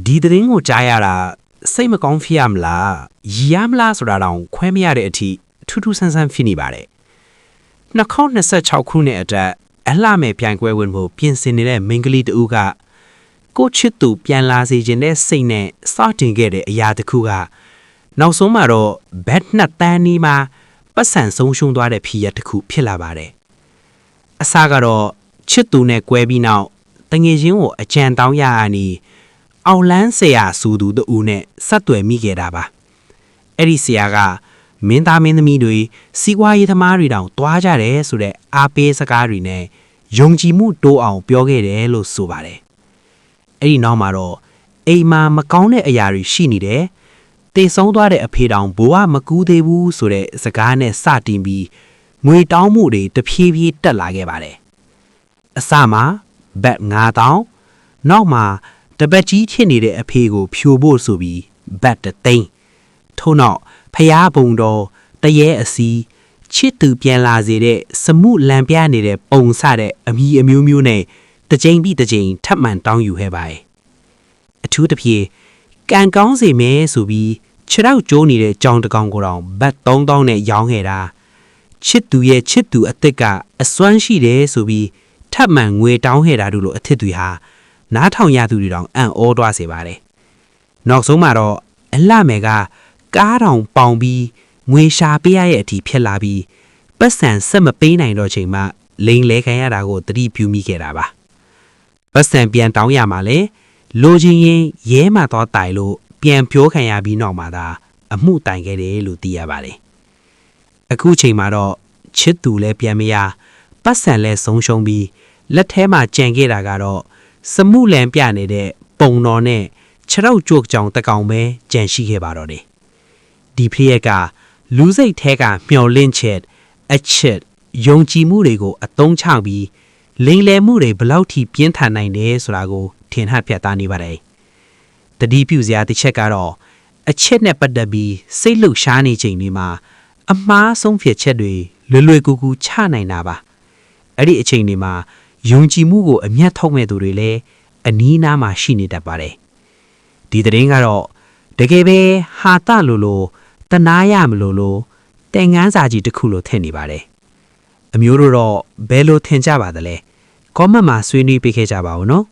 ဒီသတင်းကိုကြားရတာစိတ်မကောင်းဖြစ်ရမလားရည်ရမလားဆိုတာတောင်ခွဲမရတဲ့အထိထူးထူးဆန်းဆန်းဖြစ်နေပါတယ်2026ခုနှစ်အတွက်အလှမဲ့ပြိုင်ပွဲဝင်ဖို့ပြင်ဆင်နေတဲ့မိန်းကလေးတဦးကကိုချစ်သူပြန်လာစေခြင်းနဲ့စိတ်နဲ့စတင်ခဲ့တဲ့အရာတစ်ခုကနောက်ဆုံးမှာတော့ဘက်နှစ်တန်းနီးမှာပတ်စံဆုံးရှုံးသွားတဲ့ဖြစ်ရပ်တစ်ခုဖြစ်လာပါတယ်အစကတော့ချစ်သူနဲ့꿰ပြီးနောက်တငယ်ချင်းကိုအကြံတောင်းရအာနီအောင်လန်းဆရာစူသူတူနဲ့ဆက်သွယ်မိခဲ့တာပါအဲ့ဒီဆရာကမင်းသားမင်းသမီးတွေစီးပွားရေးသမားတွေတောင်တွားကြတယ်ဆိုတဲ့အားပေးစကားတွေနဲ့ယုံကြည်မှုတိုးအောင်ပြောခဲ့တယ်လို့ဆိုပါတယ်အဲ့ဒီနောက်မှာတော့အိမ်မှာမကောင်းတဲ့အရာတွေရှိနေတယ်တေဆုံးသွားတဲ့အဖေတောင်ဘိုးကမကူးသေးဘူးဆိုတဲ့စကားနဲ့စတင်ပြီးငွေတောင်းမှုတွေတဖြည်းဖြည်းတက်လာခဲ့ပါတယ်အစမှာဘတ်9000နောက်မှာတပတ်ကြီးဖြစ်နေတဲ့အဖေကိုဖြိုဖို့ဆိုပြီးဘတ်300ထို့နောက်ဖျားပုံတော်တရေအစီချစ်သူပြန်လာစေတဲ့စမှုလံပြနေတဲ့ပုံစတဲ့အမီအမျိုးမျိုးနဲ့တစ်ချိန်ပြီးတစ်ချိန်ထပ်မံတောင်းယူခဲ့ပါတယ်အထူးသဖြင့်ကံကောင်းစေမယ်ဆိုပြီးခြေထောက်ကျိုးနေတဲ့ကြောင်တကောင်ကိုတောင်ဘတ်3000နဲ့ရောင်းခဲ့တာချစ်သူရဲ့ချစ်သူအစ်စ်ကအစွမ်းရှိတယ်ဆိုပြီးထပ်မံငွေတောင်းခဲ့တာတို့လိုအထစ်တွေဟာနားထောင်ရသူတွေတောင်အံ့ဩသွားစေပါတယ်နောက်ဆုံးမှာတော့အလှမယ်ကကားတောင်ပေါင်ပြီးငွေရှာပေးရရဲ့အထိဖြစ်လာပြီးပတ်စံဆက်မပေးနိုင်တော့ချိန်မှလိန်လဲခံရတာကိုသတိပြုမိခဲ့တာပါပတ်စံပြန်တောင်းရမှာလေလိုချင်ရင်ရဲမှတော့တိုင်လို့ပြန်ပြောခံရပြီးနောက်မှသာအမှုတိုင်ခဲ့တယ်လို့သိရပါတယ်အခုချိန်မှာတော့ချစ်သူလည်းပြန်မရပတ်စံလည်းဆုံးရှုံးပြီးလက်ထဲမှာကြံခဲ့တာကတော့စမှုလံပြနေတဲ့ပုံတော်နဲ့ခြေထောက်ကြိုးကြောင်တကောင်ပဲကြံရှိခဲ့ပါတော့တယ်ဒီဖြစ်ရကလူစိတ်ထဲကမျောလင့်ချက်အချက်ယုံကြည်မှုတွေကိုအသုံးချပြီးလိမ်လည်မှုတွေဘလောက်ထိပြင်းထန်နိုင်တယ်ဆိုတာကိုထင်ဟပ်ပြသနေပါတယ်တတိပြုစရာတစ်ချက်ကတော့အချက်နဲ့ပတ်သက်ပြီးစိတ်လှုပ်ရှားနေချိန်တွေမှာအမှားဆုံးဖြတ်ချက်တွေလွယ်ကူကူချနိုင်တာပါအဲ့ဒီအချိန်တွေမှာယုံကြည်မှုကိုအမျက်ထုတ်မဲ့သူတွေလည်းအနီးနားမှာရှိနေတတ်ပါတယ်ဒီသတင်းကတော့တကယ်ပဲဟာတလိုတနာရမလို့တင်ငန်းစာကြီးတစ်ခုလိုထင်နေပါတယ်အမျိုးတို့တော့ဘယ်လိုထင်ကြပါသလဲcommentမှာဆွေးနွေးပေးခဲ့ကြပါဦးနော်